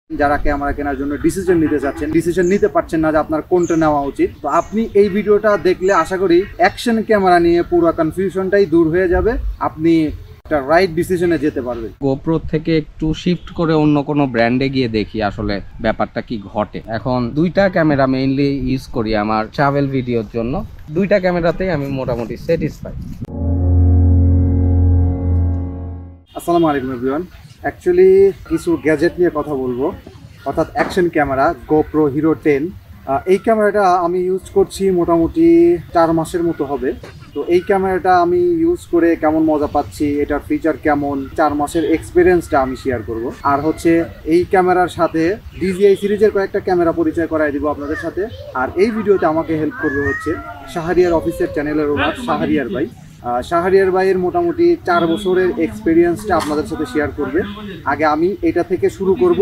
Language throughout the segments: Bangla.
যারা ক্যামেরা কেনার জন্য ডিসিশন নিতে চাচ্ছেন, ডিসিশন নিতে পারছেন না যে আপনার কোনটা নেওয়া উচিত, তো আপনি এই ভিডিওটা দেখলে আশা করি অ্যাকশন ক্যামেরা নিয়ে পুরো কনফিউশনটাই দূর হয়ে যাবে, আপনি একটা রাইট ডিসিশনে যেতে পারবেন। GoPro থেকে একটু শিফট করে অন্য কোনো ব্র্যান্ডে গিয়ে দেখি আসলে ব্যাপারটা কি ঘটে। এখন দুইটা ক্যামেরা মেইনলি ইউজ করি আমার ট্রাভেল ভিডিওর জন্য, দুইটা ক্যামেরাতেই আমি মোটামুটি স্যাটিসফাই। আসসালামু আলাইকুম এভরিওয়ান। অ্যাকচুয়ালি কিছু গ্যাজেট নিয়ে কথা বলবো, অর্থাৎ অ্যাকশন ক্যামেরা GoPro Hero 10। এই ক্যামেরাটা আমি ইউজ করছি মোটামুটি 4 মাসের মতো হবে। তো এই ক্যামেরাটা আমি ইউজ করে কেমন মজা পাচ্ছি, এটার ফিচার কেমন, 4 মাসের এক্সপিরিয়েন্সটা আমি শেয়ার করব। আর হচ্ছে এই ক্যামেরার সাথে DjI সিরিজের কয়েকটা ক্যামেরা পরিচয় করাই দিব আপনাদের সাথে। আর এই ভিডিওতে আমাকে হেল্প করবে হচ্ছে শাহরিয়ার অফিসের চ্যানেলের ওনার শাহরিয়ার ভাই। শাহরিয়ার ভাইয়ের মোটামুটি 4 বছরের এক্সপিরিয়েন্সটা আপনাদের সাথে শেয়ার করবে। আগে আমি এটা থেকে শুরু করব।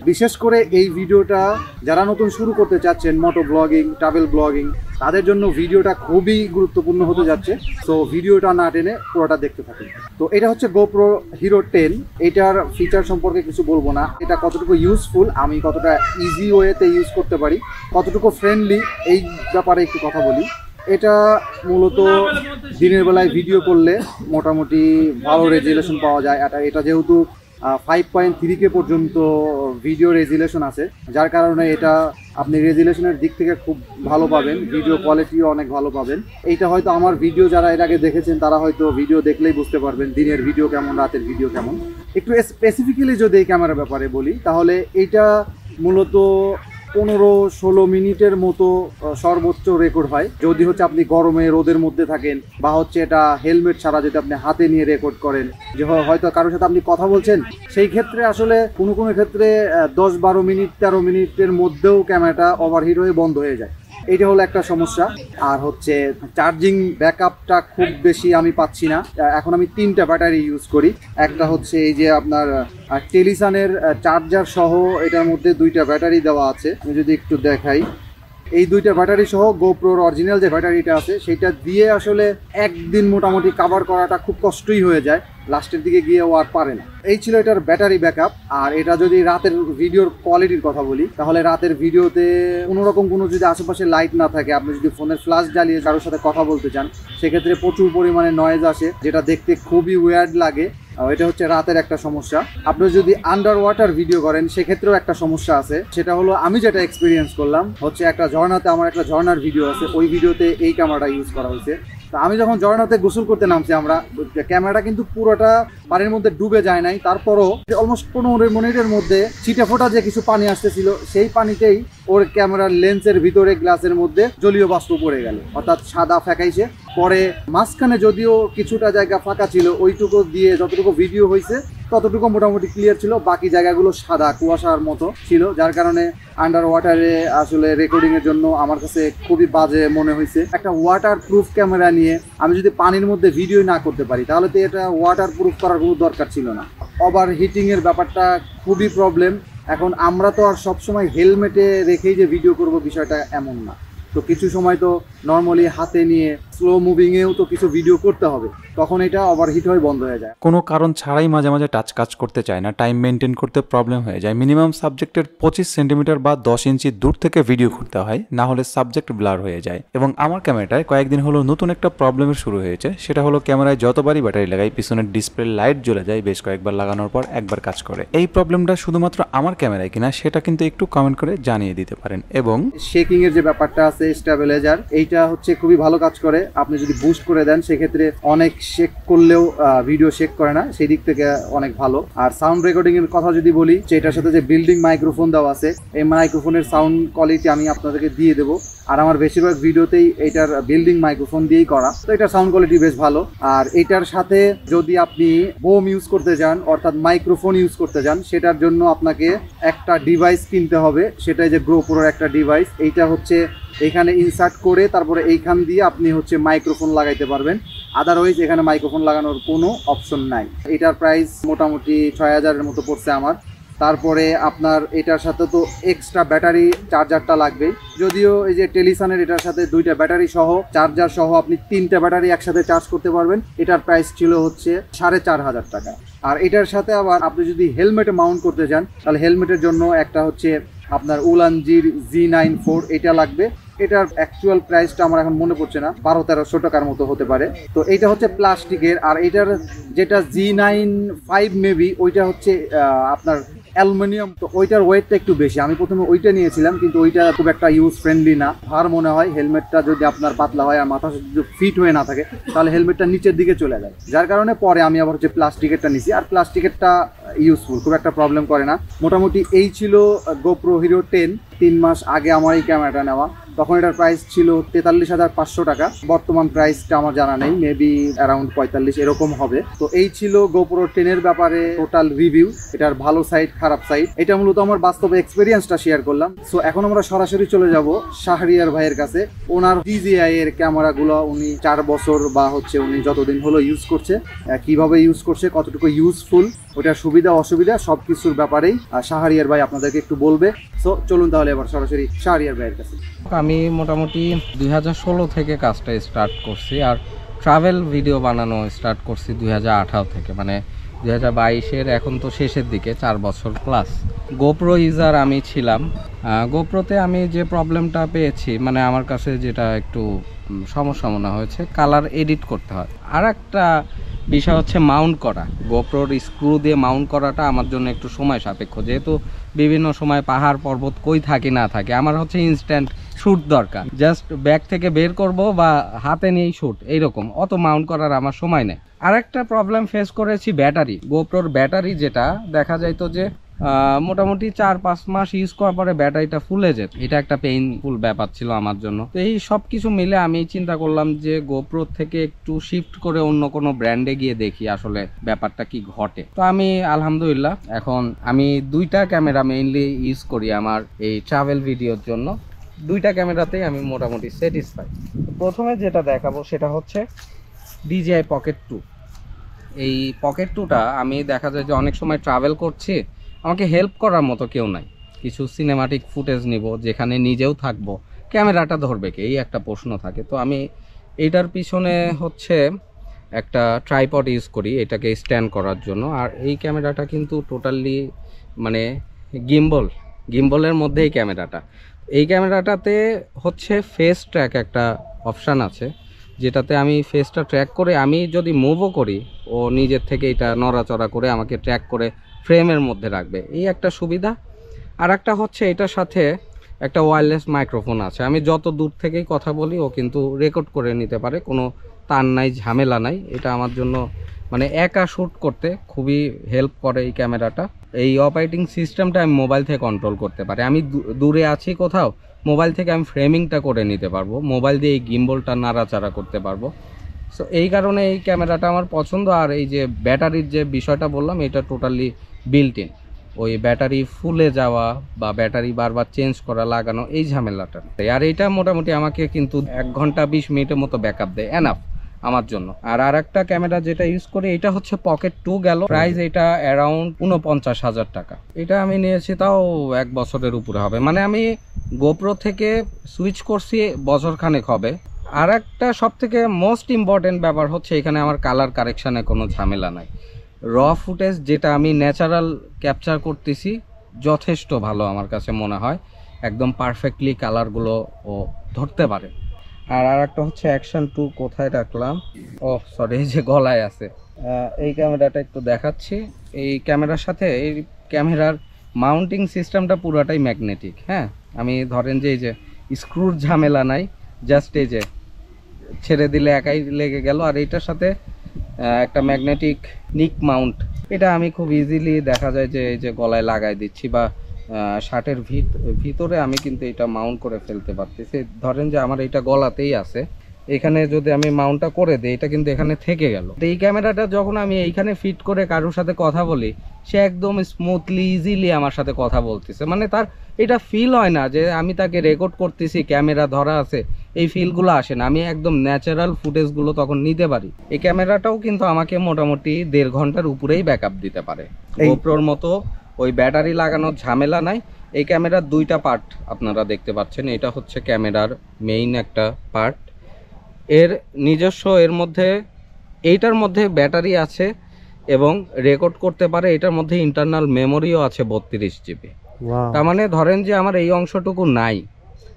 বিশেষ করে এই ভিডিওটা যারা নতুন শুরু করতে চাচ্ছেন, মোটো ব্লগিং, ট্রাভেল ব্লগিং, তাদের জন্য ভিডিওটা খুবই গুরুত্বপূর্ণ হতে যাচ্ছে। তো ভিডিওটা না টেনে পুরোটা দেখতে থাকুন। তো এটা হচ্ছে GoPro Hero 10। এটার ফিচার সম্পর্কে কিছু বলবো না, এটা কতটুকু ইউজফুল, আমি কতটা ইজি ওয়েতে ইউজ করতে পারি, কতটুকু ফ্রেন্ডলি, এই ব্যাপারে একটু কথা বলি। এটা মূলত দিনের বেলায় ভিডিও করলে মোটামুটি ভালো রেজুলেশন পাওয়া যায়। এটা যেহেতু 5.3K পর্যন্ত ভিডিও রেজুলেশন আছে, যার কারণে এটা আপনি রেজুলেশনের দিক থেকে খুব ভালো পাবেন, ভিডিও কোয়ালিটিও অনেক ভালো পাবেন। এইটা হয়তো আমার ভিডিও যারা এর আগে দেখেছেন তারা হয়তো ভিডিও দেখলেই বুঝতে পারবেন দিনের ভিডিও কেমন, রাতের ভিডিও কেমন। একটু স্পেসিফিক্যালি যদি এই ক্যামেরার ব্যাপারে বলি, তাহলে এইটা মূলত 15-16 মিনিটের মতো সর্বোচ্চ রেকর্ড হয়, যদি হচ্ছে আপনি গরমে রোদের মধ্যে থাকেন, বা হচ্ছে এটা হেলমেট ছাড়া যদি আপনি হাতে নিয়ে রেকর্ড করেন, যে হয়তো কারোর সাথে আপনি কথা বলছেন, সেই ক্ষেত্রে আসলে কোনো ক্ষেত্রে 10-12 মিনিট 13 মিনিটের মধ্যেও ক্যামেরাটা ওভারহিট হয়ে বন্ধ হয়ে যায়। এইটা হলো একটা সমস্যা। আর হচ্ছে চার্জিং ব্যাকআপটা খুব বেশি আমি পাচ্ছি না। এখন আমি 3টা ব্যাটারি ইউজ করি। একটা হচ্ছে এই যে আপনার টেলিসানের চার্জার সহ, এটার মধ্যে 2টা ব্যাটারি দেওয়া আছে। আমি যদি একটু দেখাই, এই 2টা ব্যাটারি সহ GoProর অরিজিনাল যে ব্যাটারিটা আছে সেটা দিয়ে আসলে একদিন মোটামুটি কাভার করাটা খুব কষ্টই হয়ে যায়, লাস্টের দিকে গিয়েও আর পারে না। এই ছিল এটার ব্যাটারি ব্যাকআপ। আর এটা যদি রাতের ভিডিওর কোয়ালিটির কথা বলি, তাহলে রাতের ভিডিওতে কোনোরকম কোনো যদি আশেপাশে লাইট না থাকে, আপনি যদি ফোনের ফ্ল্যাশ জ্বালিয়ে কারোর সাথে কথা বলতে চান, সেক্ষেত্রে প্রচুর পরিমাণে নয়েজ আসে, যেটা দেখতে খুবই ওয়ার্ড লাগে। এটা হচ্ছে রাতের একটা সমস্যা। আপনি যদি আন্ডার ওয়াটার ভিডিও করেন সেক্ষেত্রেও একটা সমস্যা আছে। সেটা হলো আমি যেটা এক্সপিরিয়েন্স করলাম হচ্ছে, একটা ঝর্ণাতে, আমার একটা ঝর্ণার ভিডিও আছে, ওই ভিডিওতে এই ক্যামেরাটা ইউজ করা হয়েছে। তা আমি যখন ঝর্ণাতে গোসল করতে নামছি, আমরা ক্যামেরাটা কিন্তু পুরোটা পানির মধ্যে ডুবে যায় নাই, তারপরও অলমোস্ট 15 মিনিটের মধ্যে ছিটে ফোটা যে কিছু পানি আসতেছিল, সেই পানিতেই ওর ক্যামেরার লেন্সের ভিতরে গ্লাসের মধ্যে জলীয় বাষ্প পড়ে গেল, অর্থাৎ সাদা ফেকাইছে। পরে মাঝখানে যদিও কিছুটা জায়গা ফাঁকা ছিল, ওইটুকু দিয়ে যতটুকু ভিডিও হয়েছে ততটুকু মোটামুটি ক্লিয়ার ছিল, বাকি জায়গাগুলো সাদা কুয়াশার মতো ছিল, যার কারণে আন্ডার ওয়াটারে আসলে রেকর্ডিংয়ের জন্য আমার কাছে খুবই বাজে মনে হয়েছে। একটা ওয়াটার প্রুফ ক্যামেরা নিয়ে আমি যদি পানির মধ্যে ভিডিও না করতে পারি, তাহলে তো এটা ওয়াটার প্রুফ করার কোনো দরকার ছিল না। ওভার হিটিংয়ের ব্যাপারটা খুবই প্রবলেম। এখন আমরা তো আর সবসময় হেলমেটে রেখেই যে ভিডিও করব, বিষয়টা এমন না। তো কিছু সময় তো নর্মালি হাতে নিয়ে স্লো মুভিংয়েও তো কিছু ভিডিও করতে হবে, তখন এটা ওভারহিট হয়ে বন্ধ হয়ে যায়। কোনো কারণ ছাড়াই মাঝে মাঝে টাচ কাজ করতে চায় না, টাইম মেনটেন করতে প্রবলেম হয়ে যায়। মিনিমাম সাবজেক্টের 25 সেন্টিমিটার বা 10 ইঞ্চি দূর থেকে ভিডিও করতে হয়, না হলে সাবজেক্ট ব্লার হয়ে যায়। এবং আমার ক্যামেরাটায় কয়েকদিন হলো নতুন একটা প্রবলেমের শুরু হয়েছে। সেটা হলো ক্যামেরায় যতবারই ব্যাটারি লাগাই পিছনের ডিসপ্লে লাইট জ্বলে যায়, বেশ কয়েকবার লাগানোর পর একবার কাজ করে। এই প্রবলেমটা শুধুমাত্র আমার ক্যামেরায় কিনা সেটা কিন্তু একটু কমেন্ট করে জানিয়ে দিতে পারেন। এবং শেকিং এর যে ব্যাপারটা আছে, স্টেবিলাইজার, এইটা হচ্ছে খুবই ভালো কাজ করে। আপনি যদি বুস্ট করে দেন সেক্ষেত্রে অনেক শেক করলেও ভিডিও শেক করে না, সেই দিক থেকে অনেক ভালো। আর সাউন্ড রেকর্ডিং এর কথা যদি বলি, এটার সাথে যে বিল্ডিং মাইক্রোফোন দেওয়া আছে, এই মাইক্রোফোনের সাউন্ড কোয়ালিটি আমি আপনাদেরকে দিয়ে দেবো। আর আমার বেশিরভাগ ভিডিওতেই এটার বিল্ডিং মাইক্রোফোন দিয়েই করা, তো এটার সাউন্ড কোয়ালিটি বেশ ভালো। আর এটার সাথে যদি আপনি বোম ইউজ করতে চান, অর্থাৎ মাইক্রোফোন ইউজ করতে চান, সেটার জন্য আপনাকে একটা ডিভাইস কিনতে হবে। সেটাই যে GoProর একটা ডিভাইস, এইটা হচ্ছে এখানে ইনসার্ট করে তারপরে এইখান দিয়ে আপনি হচ্ছে মাইক্রোফোন লাগাইতে পারবেন। আদারওয়াইজ এখানে মাইক্রোফোন লাগানোর কোনো অপশন নাই। এটার প্রাইস মোটামুটি 6000-এর মতো পড়ছে আমার। তারপরে আপনার এটার সাথে তো এক্সট্রা ব্যাটারি চার্জারটা লাগবে, যদিও এই যে টেলিসনের এটার সাথে 2টা ব্যাটারি সহ চার্জার সহ আপনি 3টা ব্যাটারি একসাথে চার্জ করতে পারবেন। এটার প্রাইস ছিল হচ্ছে 4500 টাকা। আর এটার সাথে আবার আপনি যদি হেলমেটে মাউন্ট করতে চান তাহলে হেলমেটের জন্য একটা হচ্ছে আপনার উলানজির G94 এটা লাগবে। এটার অ্যাকচুয়াল প্রাইসটা আমার এখন মনে পড়ছে না, 1200-1300 টাকার মতো হতে পারে। তো এইটা হচ্ছে প্লাস্টিকের। আর এটার যেটা G95 মেবি ওইটা হচ্ছে আপনার অ্যালুমিনিয়াম। তো ওইটার ওয়েটটা একটু বেশি। আমি প্রথমে ওইটা নিয়েছিলাম, কিন্তু ওইটা খুব একটা ইউজ ফ্রেন্ডলি না। ভার মনে হয় হেলমেটটা যদি আপনার পাতলা হয় আর মাথা যদি ফিট হয়ে না থাকে তাহলে হেলমেটটা নিচের দিকে চলে যায়, যার কারণে পরে আমি আবার হচ্ছে প্লাস্টিকেরটা নিছি। আর প্লাস্টিকেরটা ইউজফুল, খুব একটা প্রবলেম করে না। মোটামুটি এই ছিল GoPro Hero 10। 3 মাস আগে আমার এই ক্যামেরাটা নেওয়া, তখন এটার প্রাইস ছিল 43,500 টাকা। বর্তমান প্রাইসটা আমার জানা নেই, মেবি অ্যারাউন্ড 45 এরকম হবে। তো এই ছিল GoPro 10 এর ব্যাপারে টোটাল রিভিউ, এটার ভালো সাইড খারাপ সাইড। এটা মূলত আমার বাস্তবে এক্সপেরিয়েন্সটা শেয়ার করলাম। সো এখন আমরা সরাসরি চলে যাব শাহরিয়ার ভাইয়ের কাছে। ওনার DJI এর ক্যামেরাগুলো উনি 4 বছর বা হচ্ছে উনি যতদিন হলো ইউজ করছে, কিভাবে ইউজ করছে, কতটুকু ইউজফুল, ওটার সুবিধা অসুবিধা সব কিছুর ব্যাপারেই শাহরিয়ার ভাই আপনাদেরকে একটু বলবে। সো চলুন তাহলে এবার সরাসরি শাহরিয়ার ভাইয়ের কাছে। আমি মোটামুটি 2016 থেকে কাজটা স্টার্ট করছি, আর ট্রাভেল ভিডিও বানানো স্টার্ট করছি 2018 থেকে, মানে 2022-এর এখন তো শেষের দিকে, 4 বছর প্লাস। GoPro ইউজার আমি ছিলাম। GoProতে আমি যে প্রবলেমটা পেয়েছি, মানে আমার কাছে যেটা একটু সমস্যা মনে হয়েছে, কালার এডিট করতে হয়। আর একটা বিষয় হচ্ছে মাউন্ট করা। GoProর স্ক্রু দিয়ে মাউন্ট করাটা আমার জন্য একটু সময় সাপেক্ষ, যেহেতু বিভিন্ন সময় পাহাড় পর্বত কই থাকি না থাকে, আমার হচ্ছে ইনস্ট্যান্ট শ্যুট দরকার। জাস্ট ব্যাগ থেকে বের করব বা হাতে নিয়েই শ্যুট, এইরকম। অত মাউন্ট করার আমার সময় নেই। আর একটা প্রবলেম ফেস করেছি ব্যাটারি। GoProর ব্যাটারি যেটা দেখা যাইতো যে মোটামুটি 4-5 মাস ইউজ করার পরে ব্যাটারিটা ফুলে যেত। এটা একটা পেইনফুল ব্যাপার ছিল আমার জন্য। তো এই সব কিছু মিলে আমি চিন্তা করলাম যে GoPro থেকে একটু শিফট করে অন্য কোনো ব্র্যান্ডে গিয়ে দেখি আসলে ব্যাপারটা কি ঘটে। তো আমি আলহামদুলিল্লাহ এখন আমি 2টা ক্যামেরা মেইনলি ইউজ করি আমার এই ট্রাভেল ভিডিওর জন্য। 2টা ক্যামেরাতেই আমি মোটামুটি স্যাটিসফাই। প্রথমে যেটা দেখাবো সেটা হচ্ছে DJI Pocket 2। এই Pocket 2টা আমি দেখা যায় যে অনেক সময় ট্রাভেল করছি, আমাকে হেল্প করার মতো কেউ নাই। কিছু সিনেমাটিক ফুটেজ নিব, যেখানে নিজেও থাকবো, ক্যামেরাটা ধরবে কে, এই একটা প্রশ্ন থাকে। তো আমি এইটার পিছনে হচ্ছে একটা ট্রাইপড ইউজ করি এটাকে স্ট্যান্ড করার জন্য। আর এই ক্যামেরাটা কিন্তু টোটালি মানে গিম্বলের মধ্যে এই ক্যামেরাটা। এই ক্যামেরাটাতে হচ্ছে ফেস ট্র্যাক একটা অপশান আছে, যেটাতে আমি ফেসটা ট্র্যাক করে আমি যদি মুভও করি, ও নিজের থেকে এটা নড়াচড়া করে আমাকে ট্র্যাক করে ফ্রেমের মধ্যে রাখবে, এই একটা সুবিধা। আর একটা হচ্ছে এটার সাথে একটা ওয়্যারলেস মাইক্রোফোন আছে। আমি যত দূর থেকেই কথা বলি ও কিন্তু রেকর্ড করে নিতে পারে, কোনো তার নাই, ঝামেলা নাই। এটা আমার জন্য মানে একা শ্যুট করতে খুবই হেল্প করে এই ক্যামেরাটা। এই অপারেটিং সিস্টেমটা আমি মোবাইল থেকে কন্ট্রোল করতে পারি। আমি দূরে আছি কোথাও, মোবাইল থেকে আমি ফ্রেমিংটা করে নিতে পারবো, মোবাইল দিয়ে এই গিম্বলটা নাড়াচাড়া করতে পারবো। সো এই কারণে এই ক্যামেরাটা আমার পছন্দ। আর এই যে ব্যাটারির যে বিষয়টা বললাম, এটা টোটালি বিল্ট ইন। ওই ব্যাটারি ফুলে যাওয়া বা ব্যাটারি বারবার চেঞ্জ করা, লাগানো, এই ঝামেলাটা। আর এইটা মোটামুটি আমাকে কিন্তু 1 ঘন্টা 20 মিনিটের মতো ব্যাকআপ দেয়, এনাফ আমার জন্য। আর একটা ক্যামেরা যেটা ইউজ করি এটা হচ্ছে Pocket 2 গেল। প্রাইস এটা অ্যারাউন্ড 49,000 টাকা। এটা আমি নিয়েছি তাও 1 বছরের উপরে হবে, মানে আমি GoPro থেকে সুইচ করছি বছরখানেক হবে। আর একটা সব থেকে মোস্ট ইম্পর্টেন্ট ব্যাপার হচ্ছে এখানে আমার কালার কারেকশানে কোনো ঝামেলা নাই। র ফুটেজ যেটা আমি ন্যাচারাল ক্যাপচার করতেছি যথেষ্ট ভালো আমার কাছে মনে হয়, একদম পারফেক্টলি কালারগুলো ও ধরতে পারে। আর একটা হচ্ছে একশন 2 কোথায় রাখলাম, ও সরি, এই যে গলায় আছে। এই ক্যামেরাটা একটু দেখাচ্ছি। এই ক্যামেরার সাথে এই ক্যামেরার মাউন্টিং সিস্টেমটা পুরোটাই ম্যাগনেটিক। হ্যাঁ, আমি ধরেন যে এই যে স্ক্রুর ঝামেলা নাই, জাস্ট এই যে ছেড়ে দিলে একাই লেগে গেল। আর এইটার সাথে একটা ম্যাগনেটিক নিক মাউন্ট, এটা আমি খুব ইজিলি দেখা যায় যে এই যে গলায় লাগাই দিচ্ছি বা শার্টের ভিতরে আমি কিন্তু এটা মাউন্ট করে ফেলতে পারতেছি। ধরেন যে আমার এটা গলাতেই আছে, এখানে যদি আমি মাউন্টটা করে দিই এটা কিন্তু এখানে থেকে গেল। তো এই ক্যামেরাটা যখন আমি এইখানে ফিট করে কারোর সাথে কথা বলি, সে একদম স্মুথলি ইজিলি আমার সাথে কথা বলতেছে, মানে তার এটা ফিল হয় না যে আমি তাকে রেকর্ড করতেছি, ক্যামেরা ধরা আছে, এই ফিলগুলো আসে না। আমি একদম ন্যাচারাল ফুটেজগুলো তখন নিতে পারি। এই ক্যামেরাটাও কিন্তু আমাকে মোটামুটি 1.5 ঘন্টার উপরেই ব্যাকআপ দিতে পারে। GoProর মতো ওই ব্যাটারি লাগানোর ঝামেলা নাই। এই ক্যামেরার দুইটা পার্ট আপনারা দেখতে পাচ্ছেন, এটা হচ্ছে ক্যামেরার মেইন একটা পার্ট, এর নিজস্ব, এর মধ্যে এইটার মধ্যে ব্যাটারি আছে এবং রেকর্ড করতে পারে, এটার মধ্যে ইন্টারনাল মেমোরিও আছে 32 জিবি। তার মানে ধরেন যে আমার এই অংশটুকু নাই,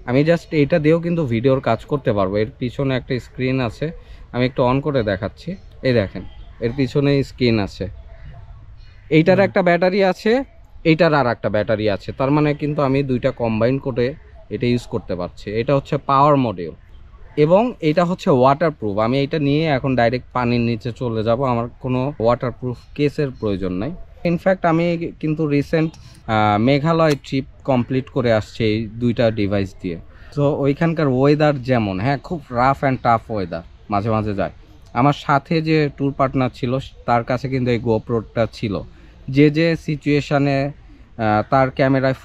আমি জাস্ট এইটা দিয়েও কিন্তু ভিডিওর কাজ করতে পারবো। এর পিছনে একটা স্ক্রিন আছে, আমি একটু অন করে দেখাচ্ছি, এই দেখেন এর পিছনে স্ক্রিন আছে, এইটার একটা ব্যাটারি আছে, এইটার আর একটা ব্যাটারি আছে, তার মানে কিন্তু আমি দুইটা কম্বাইন করে এটা ইউজ করতে পারছি। এটা হচ্ছে পাওয়ার মডিউল এবং এটা হচ্ছে ওয়াটারপ্রুফ। আমি এটা নিয়ে এখন ডাইরেক্ট পানির নিচে চলে যাব, আমার কোনো ওয়াটারপ্রুফ কেসের প্রয়োজন নাই। ইনফ্যাক্ট আমি কিন্তু রিসেন্ট মেঘালয় ট্রিপ কমপ্লিট করে আসছি এই দুইটা ডিভাইস দিয়ে। তো ওইখানকার ওয়েদার যেমন, হ্যাঁ খুব রাফ অ্যান্ড টাফ ওয়েদার মাঝে মাঝে যায়। আমার সাথে যে ট্যুর পার্টনার ছিল তার কাছে কিন্তু এই গোপ্রোটা ছিল, যে যে সিচুয়েশানে তার ক্যামেরায়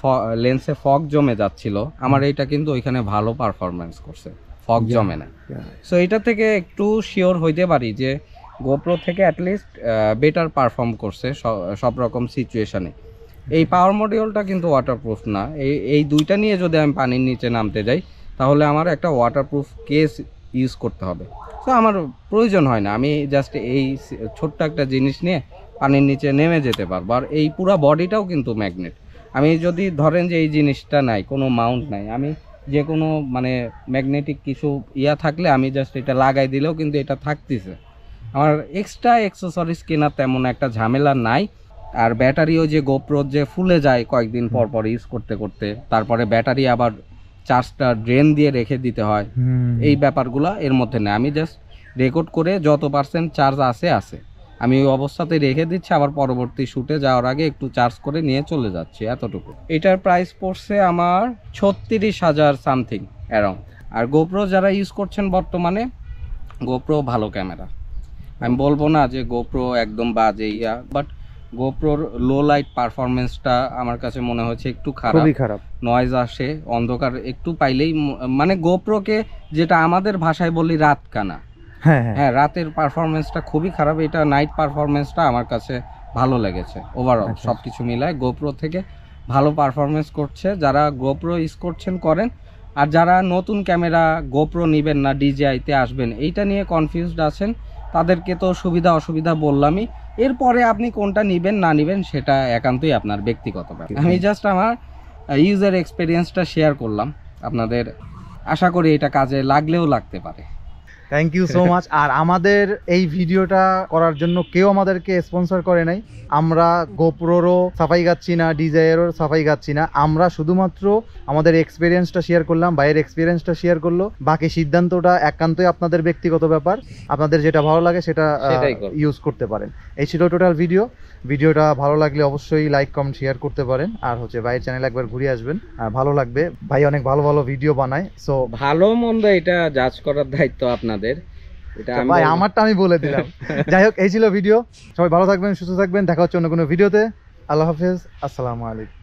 লেন্সে ফগ জমে যাচ্ছিল, আমার এইটা কিন্তু ওইখানে ভালো পারফরমেন্স করছে, ফগ জমে না। সো এটা থেকে একটু শিওর হইতে পারি যে গোপ্রো থেকে অ্যাটলিস্ট বেটার পারফর্ম করছে সব রকম সিচুয়েশানে। এই পাওয়ার মডিউলটা কিন্তু ওয়াটারপ্রুফ না। এই দুইটা নিয়ে যদি আমি পানির নিচে নামতে যাই তাহলে আমার একটা ওয়াটারপ্রুফ কেস ইউজ করতে হবে। তো আমার প্রয়োজন হয় না, আমি জাস্ট এই ছোট্ট একটা জিনিস নিয়ে পানির নিচে নেমে যেতে পারবো। আর এই পুরো বডিটাও কিন্তু ম্যাগনেট। আমি যদি ধরেন যে এই জিনিসটা নাই, কোনো মাউন্ট নাই, আমি যে কোনো মানে ম্যাগনেটিক কিছু থাকলে আমি জাস্ট এটা লাগাই দিলেও কিন্তু এটা থাকতেছে। আমার এক্সট্রা অ্যাক্সেসরিজ কেনার তেমন একটা ঝামেলা নাই। আর ব্যাটারিও যে গোপ্রো যে ফুলে যায় কয়েকদিন পর পর ইউজ করতে করতে, তারপরে ব্যাটারি আবার চার্জটা ড্রেন দিয়ে রেখে দিতে হয়, এই ব্যাপারগুলো এর মধ্যে নেই। আমি জাস্ট রেকর্ড করে যত পার্সেন্ট চার্জ আছে আমি ওই অবস্থাতে রেখে দিচ্ছি, আবার পরবর্তী শ্যুটে যাওয়ার আগে একটু চার্জ করে নিয়ে চলে যাচ্ছি, এতটুকু। এটার প্রাইস পড়ছে আমার 36,000 সামথিং অ্যারাউন্ড। আর গোপ্রো যারা ইউজ করছেন বর্তমানে, গোপ্রো ভালো ক্যামেরা, আমি বলবো না যে গোপ্রো একদম বাজে বাট গোপ্রোর লো লাইট পারফরমেন্সটা আমার কাছে মনে হচ্ছে একটু খারাপ। নয়েজ আসে, অন্ধকার একটু পাইলেই, মানে গোপ্রোকে যেটা আমাদের ভাষায় বলি রাত কানা, হ্যাঁ রাতের পারফরমেন্সটা খুবই খারাপ। এটা নাইট পারফরমেন্সটা আমার কাছে ভালো লেগেছে। ওভারঅল সব কিছু মিলায় গোপ্রো থেকে ভালো পারফরমেন্স করছে। যারা গোপ্রো ইউজ করছেন করেন, আর যারা নতুন ক্যামেরা গোপ্রো নেবেন না, ডিজিআইতে আসবেন, এইটা নিয়ে কনফিউজড আছেন, তাদেরকে তো সুবিধা অসুবিধা বললামই। এরপরে আপনি কোনটা নেবেন না নেবেন সেটা একান্তই আপনার ব্যক্তিগত ব্যাপার। আমি জাস্ট আমার ইউজার এক্সপিরিয়েন্সটা শেয়ার করলাম আপনাদের, আশা করি এটা কাজে লাগলেও লাগতে পারে। Thank you so much. আর আমাদের এই ভিডিওটা করার জন্য কেউ আমাদেরকে স্পন্সর করে নাই, আমরা গোপ্রোরও সাফাই গাচ্ছি না, ডিজাইয়েরও সাফাই গাচ্ছি না, আমরা শুধুমাত্র আমাদের এক্সপিরিয়েন্সটা শেয়ার করলাম, ভাইয়ের এক্সপিরিয়েন্সটা শেয়ার করলো। বাকি সিদ্ধান্তটা একান্তই আপনাদের ব্যক্তিগত ব্যাপার, আপনাদের যেটা ভালো লাগে সেটা ইউজ করতে পারেন। এই ছিল টোটাল ভিডিওটা ভালো লাগলে অবশ্যই লাইক কমেন্ট শেয়ার করতে পারেন। আর হচ্ছে ভাইয়ের চ্যানেল একবার ঘুরে আসবেন, ভালো লাগবে। ভাই অনেক ভালো ভালো ভিডিও বানায়, সো ভালো মন্দ এটা জাজ করার দায়িত্ব আপনাদের, এটা ভাই আমারটা আমি বলে দিলাম। যাই হোক, এই ছিল ভিডিও। সবাই ভালো থাকবেন, সুস্থ থাকবেন, দেখা হচ্ছে অন্য কোনো ভিডিওতে। আল্লাহ হাফেজ, আসসালামু আলাইকুম।